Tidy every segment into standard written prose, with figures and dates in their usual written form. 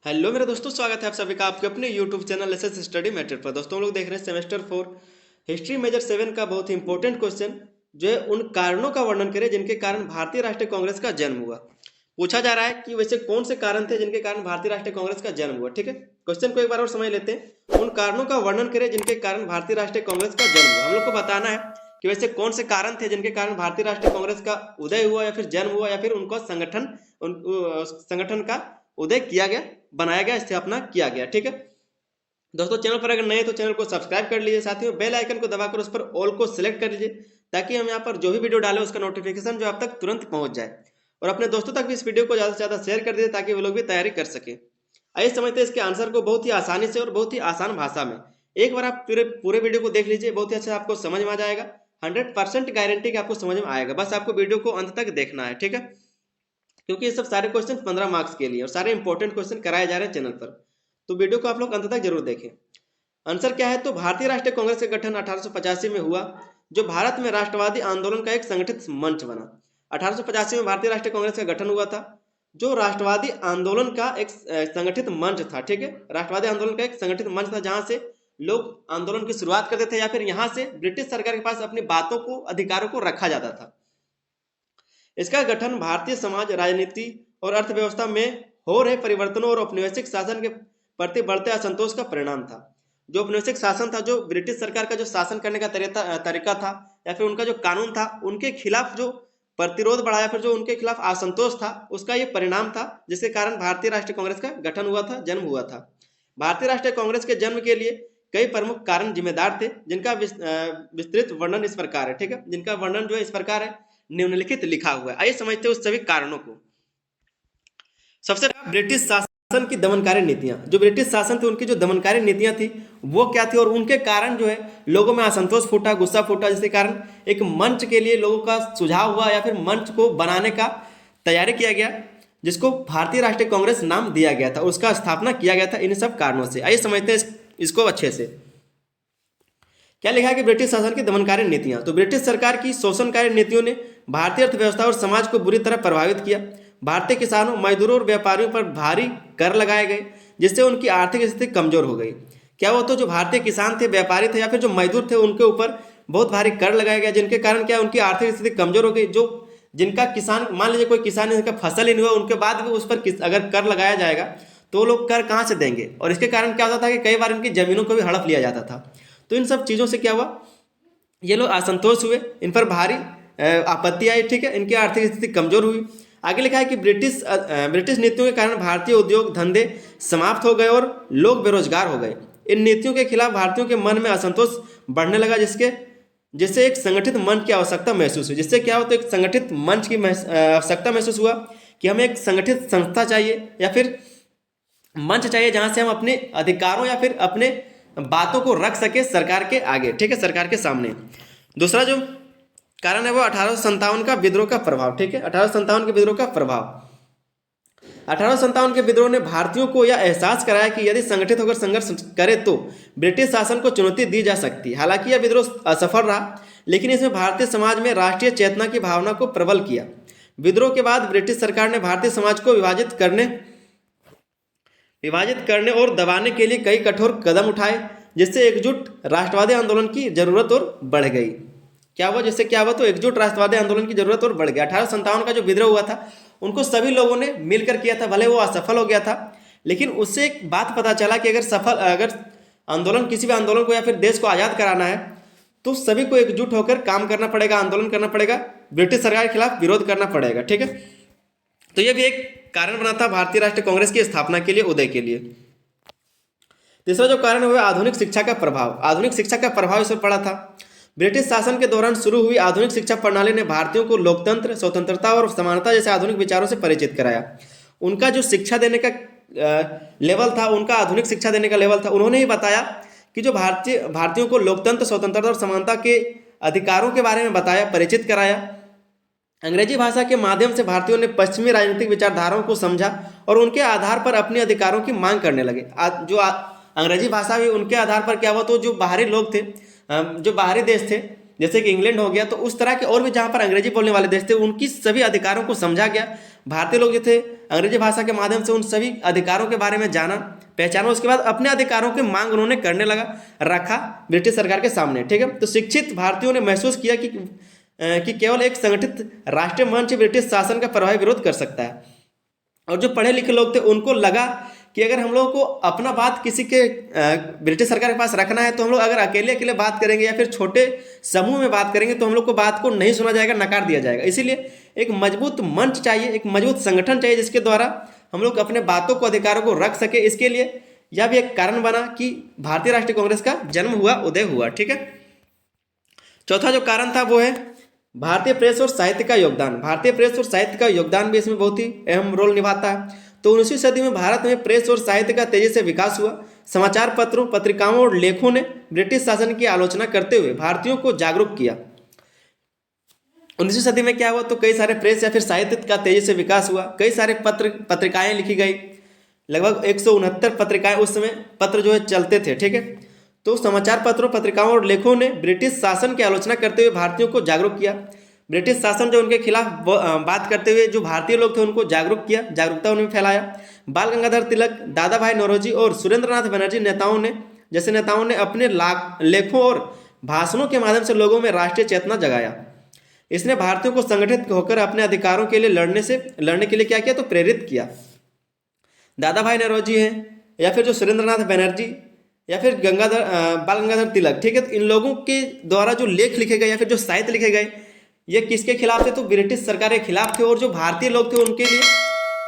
Hello मेरे दोस्तों, स्वागत है आप सभी का आपके अपने YouTube channel SS study matter पर। दोस्तों हम लोग देख रहे हैं सेमेस्टर 4 हिस्ट्री मेजर 7 का बहुत ही इंपॉर्टेंट क्वेश्चन जो है उन कारणों का वर्णन करें जिनके कारण भारतीय राष्ट्रीय कांग्रेस का जन्म हुआ। पूछा जा रहा है कि वैसे कौन से कारण थे जिनके कारण भारतीय राष्ट्रीय कांग्रेस का जन्म हुआ। ठीक है, क्वेश्चन को एक बार और समझ लेते हैं। उन कारणों का वर्णन करें जिनके कारण भारतीय राष्ट्रीय कांग्रेस का जन्म हुआ। हम लोग को बताना है कि वैसे कौन से कारण थे जिनके कारण भारतीय राष्ट्रीय कांग्रेस का उदय हुआ या फिर जन्म हुआ या फिर उनका संगठन का उदय किया गया, बनाया गया, स्थापना किया गया। ठीक है दोस्तों, चैनल पर अगर नए तो चैनल को सब्सक्राइब कर लीजिए, साथ ही बेल आइकन को दबाकर उस पर ऑल को सिलेक्ट कर लीजिए ताकि हम यहाँ पर जो भी वीडियो डालें उसका नोटिफिकेशन जो आप तक तुरंत पहुंच जाए। और अपने दोस्तों तक भी इस वीडियो को ज़्यादा से ज़्यादा शेयर कर दीजिए ताकि वो लोग भी तैयारी कर सके। आइए समझते हैं इसके आंसर को बहुत ही आसानी से और बहुत ही आसान भाषा में। एक बार आप पूरे पूरे वीडियो को देख लीजिए, बहुत ही अच्छा आपको समझ में आ जाएगा। 100% गारंटी कि आपको समझ में आएगा, बस आपको वीडियो को अंत तक देखना है। ठीक है, क्योंकि ये सब सारे क्वेश्चन 15 मार्क्स के लिए और सारे इंपॉर्टेंट क्वेश्चन कराए जा रहे हैं चैनल पर, तो वीडियो को आप लोग अंत तक जरूर देखें। आंसर क्या है, तो भारतीय राष्ट्रीय कांग्रेस का गठन 1885 में हुआ, जो भारत में राष्ट्रवादी आंदोलन का एक संगठित मंच बना। 1885 में भारतीय राष्ट्रीय कांग्रेस का गठन हुआ था, जो राष्ट्रवादी आंदोलन का एक संगठित मंच था। ठीक है, राष्ट्रवादी आंदोलन का एक संगठित मंच था जहां से लोग आंदोलन की शुरुआत करते थे या फिर यहां से ब्रिटिश सरकार के पास अपनी बातों को, अधिकारों को रखा जाता था। इसका गठन भारतीय समाज, राजनीति और अर्थव्यवस्था में हो रहे परिवर्तनों और औपनिवेशिक शासन के प्रति बढ़ते असंतोष का परिणाम था। जो औपनिवेशिक शासन था, जो ब्रिटिश सरकार का जो शासन करने का तरीका था या फिर उनका जो कानून था, उनके खिलाफ जो प्रतिरोध बढ़ा या फिर जो उनके खिलाफ असंतोष था, उसका ये परिणाम था, जिसके कारण भारतीय राष्ट्रीय कांग्रेस का गठन हुआ था, जन्म हुआ था। भारतीय राष्ट्रीय कांग्रेस के जन्म के लिए कई प्रमुख कारण जिम्मेदार थे, जिनका विस्तृत वर्णन इस प्रकार है। ठीक है, जिनका वर्णन जो है इस प्रकार है, निम्नलिखित लिखा हुआ है। आइए समझते हैं उस सभी कारणों को। सबसे पहले ब्रिटिश शासन की दमनकारी नीतियां, जो ब्रिटिश शासन थे उनकी जो दमनकारी नीतियां थी वो क्या थी और उनके कारण जो है लोगों में असंतोष फूटा, गुस्सा फूटा, जिसके कारण एक मंच के लिए लोगों का सुझाव हुआ या फिर मंच को बनाने का तैयारी किया गया, जिसको भारतीय राष्ट्रीय कांग्रेस नाम दिया गया था, उसका स्थापना किया गया था इन सब कारणों से। आइए समझते हैं इसको अच्छे से। क्या लिखा है कि ब्रिटिश शासन की दमनकारी नीतियां, तो ब्रिटिश सरकार की शोषणकारी नीतियों ने भारतीय अर्थव्यवस्था और समाज को बुरी तरह प्रभावित किया। भारतीय किसानों, मजदूरों और व्यापारियों पर भारी कर लगाए गए, जिससे उनकी आर्थिक स्थिति कमजोर हो गई। क्या वो तो जो भारतीय किसान थे, व्यापारी थे या फिर जो मजदूर थे, उनके ऊपर बहुत भारी कर लगाया गया, जिनके कारण क्या उनकी आर्थिक स्थिति कमजोर हो गई। जो जिनका किसान, मान लीजिए कोई किसान जिनका फसल ही नहीं हुआ, उनके बाद भी उस पर अगर कर लगाया जाएगा तो लोग कर कहाँ से देंगे। और इसके कारण क्या होता था कि कई बार इनकी जमीनों को भी हड़प लिया जाता था। तो इन सब चीज़ों से क्या हुआ, ये लोग असंतोष हुए, इन पर भारी आपत्ति आई। ठीक है, इनकी आर्थिक स्थिति कमजोर हुई। आगे लिखा है कि ब्रिटिश नीतियों के कारण भारतीय उद्योग धंधे समाप्त हो गए और लोग बेरोजगार हो गए। इन नीतियों के खिलाफ भारतीयों के मन में असंतोष बढ़ने लगा, जिससे एक संगठित मंच की आवश्यकता महसूस हुई। जिससे क्या होता है, एक संगठित मंच की आवश्यकता महसूस हुआ कि हमें एक संगठित संस्था चाहिए या फिर मंच चाहिए जहां से हम अपने अधिकारों या फिर अपने बातों को रख सके सरकार के आगे। ठीक है, सरकार के सामने। दूसरा जो कारण है वो 1857 का विद्रोह का प्रभाव। ठीक है, 1857 के विद्रोह का प्रभाव। 1857 के विद्रोह ने भारतीयों को यह एहसास कराया कि यदि संगठित होकर संघर्ष करे तो ब्रिटिश शासन को चुनौती दी जा सकती है। हालांकि यह विद्रोह असफल रहा, लेकिन इसमें भारतीय समाज में राष्ट्रीय चेतना की भावना को प्रबल किया। विद्रोह के बाद ब्रिटिश सरकार ने भारतीय समाज को विभाजित करने और दबाने के लिए कई कठोर कदम उठाए, जिससे एकजुट राष्ट्रवादी आंदोलन की जरूरत और बढ़ गई। क्या हुआ, जिससे क्या हुआ, तो एकजुट राष्ट्रवादी आंदोलन की जरूरत और बढ़ गई। 1857 का जो विद्रोह हुआ था उनको सभी लोगों ने मिलकर किया था, भले वो असफल हो गया था, लेकिन उससे एक बात पता चला कि अगर आंदोलन, किसी भी आंदोलन को या फिर देश को आज़ाद कराना है तो सभी को एकजुट होकर काम करना पड़ेगा, आंदोलन करना पड़ेगा, ब्रिटिश सरकार के खिलाफ विरोध करना पड़ेगा। ठीक है, तो यह भी एक कारण बना था भारतीय राष्ट्रीय कांग्रेस की स्थापना के लिए, उदय के लिए। तीसरा जो कारण है वह आधुनिक शिक्षा का प्रभाव। आधुनिक शिक्षा का प्रभाव इस पर पड़ा था। ब्रिटिश शासन के दौरान शुरू हुई आधुनिक शिक्षा प्रणाली ने भारतीयों को लोकतंत्र, स्वतंत्रता और समानता जैसे आधुनिक विचारों से परिचित कराया। उनका जो शिक्षा देने का लेवल था, उनका आधुनिक शिक्षा देने का लेवल था। उन्होंने ही बताया कि जो भारतीयों को लोकतंत्र, स्वतंत्रता और समानता के अधिकारों के बारे में बताया, परिचित कराया। अंग्रेजी भाषा के माध्यम से भारतीयों ने पश्चिमी राजनीतिक विचारधाराओं को समझा और उनके आधार पर अपने अधिकारों की मांग करने लगे। अंग्रेजी भाषा भी उनके आधार पर क्या हुआ, तो जो बाहरी लोग थे, जो बाहरी देश थे, जैसे कि इंग्लैंड हो गया, तो उस तरह के और भी जहाँ पर अंग्रेजी बोलने वाले देश थे, उनकी सभी अधिकारों को समझा गया, भारतीय लोग जो थे अंग्रेजी भाषा के माध्यम से उन सभी अधिकारों के बारे में जाना पहचाना, उसके बाद अपने अधिकारों की मांग उन्होंने करने रखा ब्रिटिश सरकार के सामने। ठीक है, तो शिक्षित भारतीयों ने महसूस किया कि केवल एक संगठित राष्ट्रीय मंच ब्रिटिश शासन का प्रभावी विरोध कर सकता है। और जो पढ़े लिखे लोग थे उनको लगा कि अगर हम लोगों को अपना बात किसी के ब्रिटिश सरकार के पास रखना है तो हम लोग अगर अकेले अकेले बात करेंगे या फिर छोटे समूह में बात करेंगे तो हम लोग को बात को नहीं सुना जाएगा, नकार दिया जाएगा। इसीलिए एक मजबूत मंच चाहिए, एक मजबूत संगठन चाहिए जिसके द्वारा हम लोग अपने बातों को, अधिकारों को रख सके। इसके लिए यह भी एक कारण बना कि भारतीय राष्ट्रीय कांग्रेस का जन्म हुआ, उदय हुआ। ठीक है, चौथा जो कारण था वो है भारतीय प्रेस और साहित्य का योगदान। भारतीय प्रेस और साहित्य का योगदान भी इसमें बहुत ही अहम रोल निभाता है। तो 19वीं सदी में भारत में प्रेस और साहित्य का तेजी से विकास हुआ। समाचार पत्रों, पत्रिकाओं और लेखों ने ब्रिटिश शासन की आलोचना करते हुए भारतीयों को जागरूक किया। 19वीं सदी में क्या हुआ, तो कई सारे प्रेस या फिर साहित्य का तेजी से विकास हुआ। कई सारे पत्रिकाएं लिखी गई, लगभग 169 पत्रिकाएं उस समय पत्र जो है चलते थे। ठीक है, तो समाचार पत्रों, पत्रिकाओं और लेखों ने ब्रिटिश शासन की आलोचना करते हुए भारतीयों को जागरूक किया। ब्रिटिश शासन जो उनके खिलाफ बात करते हुए जो भारतीय लोग थे उनको जागरूक किया, जागरूकता उनमें फैलाया। बाल गंगाधर तिलक, दादा भाई नौरोजी और सुरेंद्रनाथ बनर्जी नेताओं ने अपने लेखों और भाषणों के माध्यम से लोगों में राष्ट्रीय चेतना जगाया। इसने भारतीयों को संगठित होकर अपने अधिकारों के लिए लड़ने के लिए क्या किया, तो प्रेरित किया। दादा भाई नौरोजी हैं या फिर जो सुरेंद्रनाथ बनर्जी या फिर बाल गंगाधर तिलक, ठीक है, तो इन लोगों के द्वारा जो लेख लिखे गए या फिर जो साहित्य लिखे गए ये किसके खिलाफ थे, तो ब्रिटिश सरकार के खिलाफ थे। और जो भारतीय लोग थे उनके लिए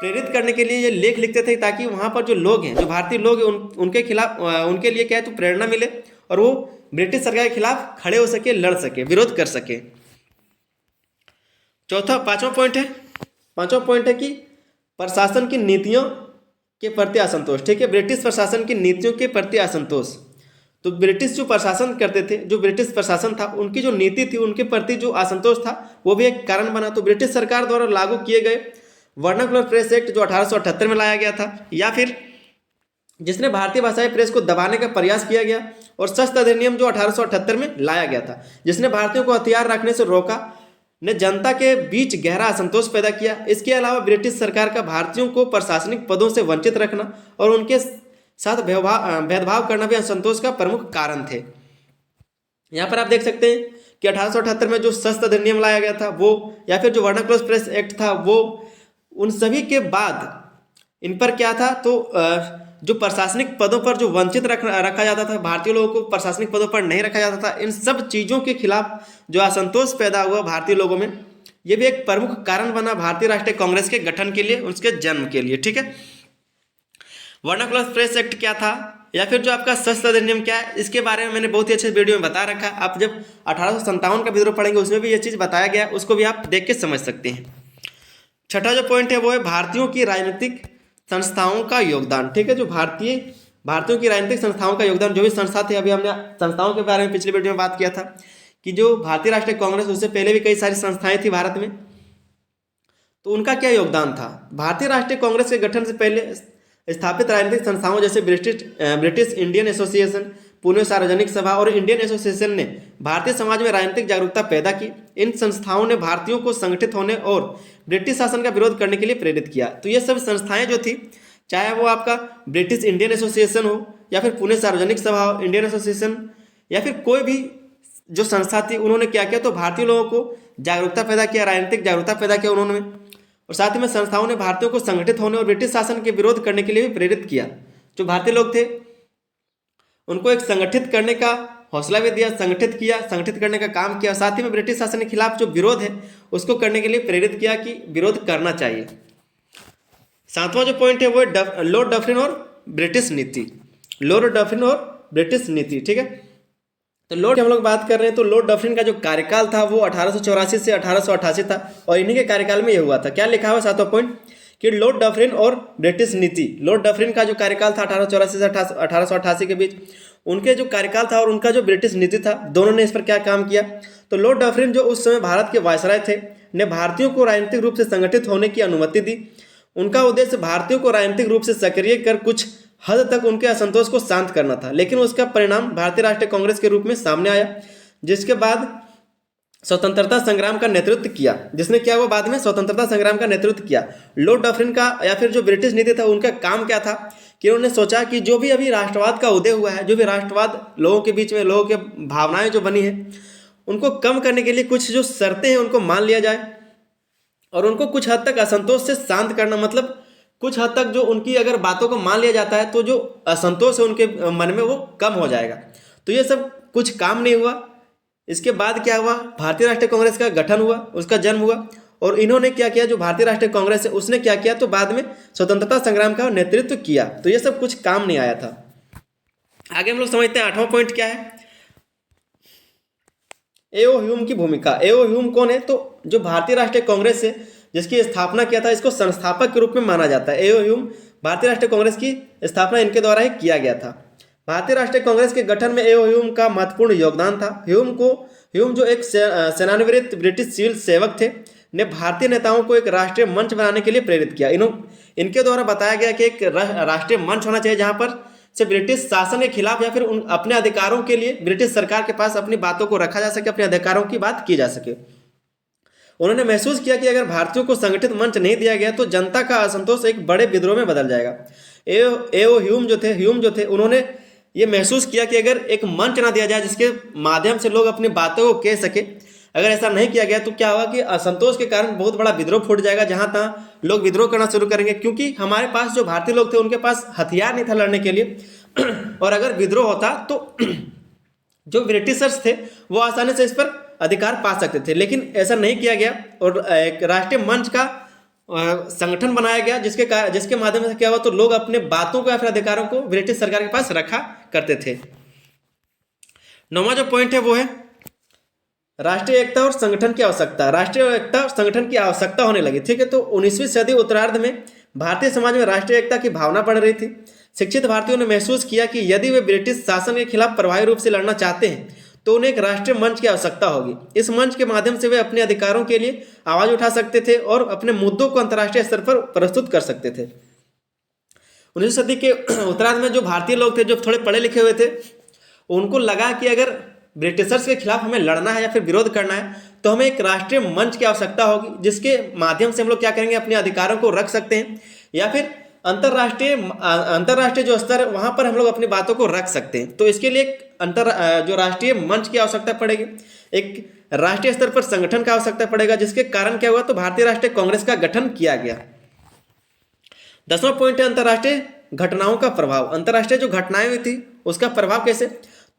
प्रेरित करने के लिए ये लेख लिखते थे ताकि वहाँ पर जो लोग हैं, जो भारतीय लोग हैं, उनके खिलाफ उनके लिए क्या है, तो प्रेरणा मिले और वो ब्रिटिश सरकार के खिलाफ खड़े हो सके, लड़ सके, विरोध कर सके। पांचवा पॉइंट है कि प्रशासन की नीतियों के प्रति असंतोष। ठीक है, ब्रिटिश प्रशासन की नीतियों के प्रति असंतोष। तो ब्रिटिश जो प्रशासन करते थे, जो ब्रिटिश प्रशासन था, उनकी जो नीति थी उनके प्रति जो असंतोष था वो भी एक कारण बना। तो ब्रिटिश सरकार द्वारा लागू किए गए वर्नाकुलर प्रेस एक्ट जो 1878 में लाया गया था, या फिर जिसने भारतीय भाषाई प्रेस को दबाने का प्रयास किया गया, और शस्त्र अधिनियम जो 1878 में लाया गया था जिसने भारतीयों को हथियार रखने से रोका, ने जनता के बीच गहरा असंतोष पैदा किया। इसके अलावा ब्रिटिश सरकार का भारतीयों को प्रशासनिक पदों से वंचित रखना और उनके साथ भेदभाव करना भी असंतोष का प्रमुख कारण थे। यहाँ पर आप देख सकते हैं कि 1878 में जो शस्त्र अधिनियम लाया गया था वो, या फिर जो वर्नाकुलर प्रेस एक्ट था वो, उन सभी के बाद इन पर क्या था, तो जो प्रशासनिक पदों पर जो वंचित रखा जाता था, भारतीय लोगों को प्रशासनिक पदों पर नहीं रखा जाता था, इन सब चीज़ों के खिलाफ जो असंतोष पैदा हुआ भारतीय लोगों में, ये भी एक प्रमुख कारण बना भारतीय राष्ट्रीय कांग्रेस के गठन के लिए, उसके जन्म के लिए। ठीक है, वर्नाकुलर प्रेस एक्ट क्या था या फिर जो आपका शस्त्र अधिनियम क्या है, इसके बारे में मैंने बहुत ही अच्छे वीडियो में बता रखा है। आप जब 1857 का विद्रोह पढ़ेंगे उसमें भी ये चीज़ बताया गया, उसको भी आप देख के समझ सकते हैं। छठा जो पॉइंट है वो है भारतीयों की राजनीतिक संस्थाओं का योगदान। ठीक है, जो भारतीयों की राजनीतिक संस्थाओं का योगदान, जो भी संस्था थे, अभी हमने संस्थाओं के बारे में पिछले वीडियो में बात किया था कि जो भारतीय राष्ट्रीय कांग्रेस, उससे पहले भी कई सारी संस्थाएं थी भारत में, तो उनका क्या योगदान था। भारतीय राष्ट्रीय कांग्रेस के गठन से पहले स्थापित राजनीतिक संस्थाओं जैसे ब्रिटिश इंडियन एसोसिएशन, पुणे सार्वजनिक सभा और इंडियन एसोसिएशन ने भारतीय समाज में राजनीतिक जागरूकता पैदा की। इन संस्थाओं ने भारतीयों को संगठित होने और ब्रिटिश शासन का विरोध करने के लिए प्रेरित किया। तो ये सब संस्थाएं जो थी, चाहे वो आपका ब्रिटिश इंडियन एसोसिएशन हो या फिर पुणे सार्वजनिक सभा हो, इंडियन एसोसिएशन, या फिर कोई भी जो संस्था थी, उन्होंने क्या किया, तो भारतीय लोगों को जागरूकता पैदा किया, राजनीतिक जागरूकता पैदा किया उन्होंने। और साथ ही में संस्थाओं ने भारतीयों को संगठित होने और ब्रिटिश शासन के विरोध करने के लिए भी प्रेरित किया। जो भारतीय लोग थे उनको एक संगठित करने का हौसला भी दिया, संगठित करने का काम किया। साथ ही में ब्रिटिश शासन के खिलाफ जो विरोध है उसको करने के लिए प्रेरित किया कि विरोध करना चाहिए। सातवां जो पॉइंट है वो है लॉर्ड डफरिन और ब्रिटिश नीति। लॉर्ड डफरिन और ब्रिटिश नीति, ठीक है। तो लॉर्ड की हम लोग बात कर रहे हैं, तो लॉर्ड डफरिन का जो कार्यकाल था वो 1884 से 1888 था, और इन्हीं के कार्यकाल में ये हुआ था। क्या लिखा हुआ सातवां पॉइंट कि लॉर्ड डफरिन और ब्रिटिश नीति। लॉर्ड डफरिन का जो कार्यकाल था 1884 से 1888 के बीच, उनके जो कार्यकाल था और उनका जो ब्रिटिश नीति था, दोनों ने इस पर क्या काम किया। तो लॉर्ड डफरिन जो उस समय भारत के वायसराय थे, ने भारतीयों को राजनीतिक रूप से संगठित होने की अनुमति दी। उनका उद्देश्य भारतीयों को राजनीतिक रूप से सक्रिय कर कुछ हद तक उनके असंतोष को शांत करना था, लेकिन उसका परिणाम भारतीय राष्ट्रीय कांग्रेस के रूप में सामने आया, जिसके बाद स्वतंत्रता संग्राम का नेतृत्व किया। जिसने किया वो बाद में स्वतंत्रता संग्राम का नेतृत्व किया। लॉर्ड डफरिन का या फिर जो ब्रिटिश नीति था उनका काम क्या था कि उन्होंने सोचा कि जो भी अभी राष्ट्रवाद का उदय हुआ है, जो भी राष्ट्रवाद लोगों के बीच में, लोगों के भावनाएं जो बनी है, उनको कम करने के लिए कुछ जो शर्तें हैं उनको मान लिया जाए और उनको कुछ हद तक असंतोष से शांत करना। मतलब कुछ हद तक जो उनकी अगर बातों को मान लिया जाता है तो जो असंतोष है उनके मन में वो कम हो जाएगा। तो ये सब कुछ काम नहीं हुआ। इसके बाद क्या हुआ, भारतीय राष्ट्रीय कांग्रेस का गठन हुआ, उसका जन्म हुआ और इन्होंने क्या किया, जो भारतीय राष्ट्रीय कांग्रेस है उसने क्या किया, तो बाद में स्वतंत्रता संग्राम का नेतृत्व किया। तो ये सब कुछ काम नहीं आया था। आगे हम लोग समझते हैं 8वां पॉइंट क्या है, एओ ह्यूम की भूमिका। एओ ह्यूम कौन है, तो जो भारतीय राष्ट्रीय कांग्रेस है जिसकी स्थापना किया था, इसको संस्थापक के रूप में माना जाता है। एओ ह्यूम, भारतीय राष्ट्रीय कांग्रेस की स्थापना इनके द्वारा ही किया गया था। भारतीय राष्ट्रीय कांग्रेस के गठन में एओ ह्यूम का महत्वपूर्ण योगदान था। ह्यूम जो एक सेवानिवृत्त ब्रिटिश सिविल सेवक थे, ने भारतीय नेताओं को एक राष्ट्रीय मंच बनाने के लिए प्रेरित किया। इनके द्वारा बताया गया कि एक राष्ट्रीय मंच होना चाहिए जहां पर से ब्रिटिश शासन के खिलाफ या फिर अपने अधिकारों के लिए ब्रिटिश सरकार के पास अपनी बातों को रखा जा सके, अपने अधिकारों की बात की जा सके। उन्होंने महसूस किया कि अगर भारतीयों को संगठित मंच नहीं दिया गया तो जनता का असंतोष एक बड़े विद्रोह में बदल जाएगा। एओ ह्यूम जो थे उन्होंने ये महसूस किया कि अगर एक मंच ना दिया जाए जिसके माध्यम से लोग अपनी बातों को कह सके, अगर ऐसा नहीं किया गया तो क्या होगा कि असंतोष के कारण बहुत बड़ा विद्रोह फूट जाएगा, जहां तहाँ लोग विद्रोह करना शुरू करेंगे। क्योंकि हमारे पास जो भारतीय लोग थे उनके पास हथियार नहीं था लड़ने के लिए और अगर विद्रोह होता तो जो ब्रिटिशर्स थे वो आसानी से इस पर अधिकार पा सकते थे। लेकिन ऐसा नहीं किया गया और एक राष्ट्रीय मंच का संगठन बनाया गया जिसके माध्यम से क्या हुआ, तो लोग अपने बातों को या फिर अधिकारों को ब्रिटिश सरकार के पास रखा करते थे। 9वां जो पॉइंट है वो है राष्ट्रीय एकता और संगठन की आवश्यकता। राष्ट्रीय एकता और संगठन की आवश्यकता होने लगी। ठीक है, तो 19वीं सदी उत्तरार्ध में भारतीय समाज में राष्ट्रीय एकता की भावना बढ़ रही थी। शिक्षित भारतीयों ने महसूस किया कि यदि वे ब्रिटिश शासन के खिलाफ प्रभावी रूप से लड़ना चाहते हैं तो उन्हें एक राष्ट्रीय मंच की आवश्यकता होगी। इस मंच के माध्यम से वे अपने अधिकारों के लिए आवाज उठा सकते थे और अपने मुद्दों को अंतर्राष्ट्रीय स्तर पर प्रस्तुत कर सकते थे। 19वीं सदी के उत्तरार्ध में जो भारतीय लोग थे, जो थोड़े पढ़े लिखे हुए थे, उनको लगा कि अगर ब्रिटिशर्स के खिलाफ हमें लड़ना है या फिर विरोध करना है तो हमें एक राष्ट्रीय मंच की आवश्यकता होगी जिसके माध्यम से हम लोग क्या करेंगे, अपने अधिकारों को रख सकते हैं या फिर अंतर्राष्ट्रीय जो स्तर है वहां पर हम लोग अपनी बातों को रख सकते हैं। तो इसके लिए एक जो राष्ट्रीय मंच की आवश्यकता पड़ेगी, एक राष्ट्रीय स्तर पर संगठन का आवश्यकता पड़ेगा, जिसके कारण क्या हुआ, तो भारतीय राष्ट्रीय कांग्रेस का गठन किया गया। 10वां पॉइंट है अंतर्राष्ट्रीय घटनाओं का प्रभाव। अंतर्राष्ट्रीय जो घटनाएं हुई थी उसका प्रभाव कैसे,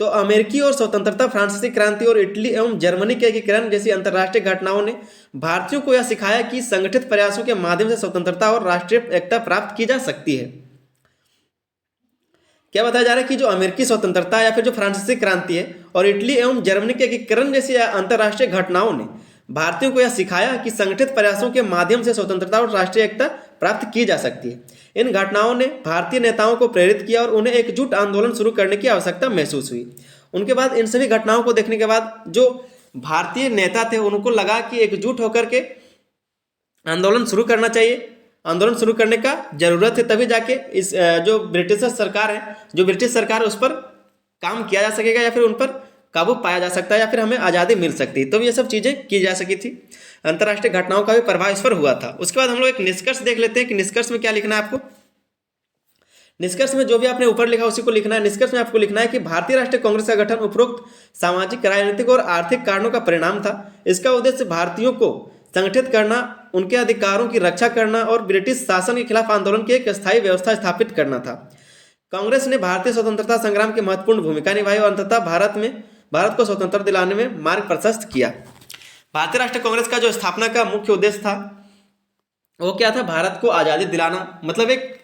तो अमेरिकी और स्वतंत्रता, फ्रांसीसी क्रांति और इटली एवं जर्मनी के एकीकरण जैसी अंतर्राष्ट्रीय घटनाओं ने भारतीयों को यह सिखाया कि संगठित प्रयासों के माध्यम से स्वतंत्रता और राष्ट्रीय एकता प्राप्त की जा सकती है। क्या बताया जा रहा है कि जो अमेरिकी स्वतंत्रता या फिर जो फ्रांसीसी क्रांति है और इटली एवं जर्मनी के एकीकरण जैसी अंतर्राष्ट्रीय घटनाओं ने भारतीयों को यह सिखाया कि संगठित प्रयासों के माध्यम से स्वतंत्रता और राष्ट्रीय एकता प्राप्त की जा सकती है। इन घटनाओं ने भारतीय नेताओं को प्रेरित किया और उन्हें एकजुट आंदोलन शुरू करने की आवश्यकता महसूस हुई। उनके बाद इन सभी घटनाओं को देखने के बाद जो भारतीय नेता थे उनको लगा कि एकजुट होकर के आंदोलन शुरू करना चाहिए, आंदोलन शुरू करने का जरूरत है, तभी जाके इस जो ब्रिटिश सरकार है उस पर काम किया जा सकेगा या फिर उन पर काबू पाया जा सकता है या फिर हमें आज़ादी मिल सकती है। तो ये सब चीज़ें की जा सकी थी। अंतर्राष्ट्रीय घटनाओं का भी प्रभाव इस पर हुआ था। उसके बाद हम लोग एक निष्कर्ष देख लेते हैं कि निष्कर्ष में क्या लिखना है आपको। निष्कर्ष में जो भी आपने ऊपर लिखा उसी को लिखना है। निष्कर्ष में आपको लिखना है कि भारतीय राष्ट्रीय कांग्रेस का गठन उपरोक्त सामाजिक, राजनीतिक और आर्थिक कारणों का परिणाम था। इसका उद्देश्य भारतीयों को संगठित करना, उनके अधिकारों की रक्षा करना और ब्रिटिश शासन के खिलाफ आंदोलन की एक स्थायी व्यवस्था स्थापित करना था। कांग्रेस ने भारतीय स्वतंत्रता संग्राम की महत्वपूर्ण भूमिका निभाई और अंततः भारत को स्वतंत्र दिलाने में मार्ग प्रशस्त किया। भारतीय राष्ट्रीय कांग्रेस का जो स्थापना का मुख्य उद्देश्य था वो क्या था, भारत को आज़ादी दिलाना, मतलब एक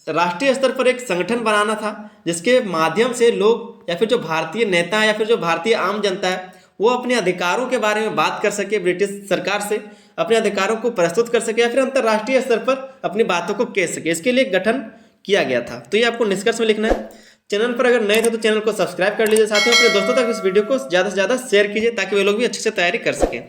राष्ट्रीय स्तर पर एक संगठन बनाना था जिसके माध्यम से लोग या फिर जो भारतीय नेता या फिर जो भारतीय आम जनता है वो अपने अधिकारों के बारे में बात कर सके, ब्रिटिश सरकार से अपने अधिकारों को प्रस्तुत कर सके या फिर अंतर्राष्ट्रीय स्तर पर अपनी बातों को कह सके। इसके लिए गठन किया गया था। तो ये आपको निष्कर्ष में लिखना है। चैनल पर अगर नए थे तो चैनल को सब्सक्राइब कर लीजिए, साथ ही अपने दोस्तों तक इस वीडियो को ज़्यादा से ज़्यादा शेयर कीजिए ताकि वे लोग भी अच्छे से तैयारी कर सकें।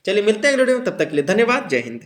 चलिए मिलते हैं अगले वीडियो में, तब तक के लिए धन्यवाद। जय हिंद।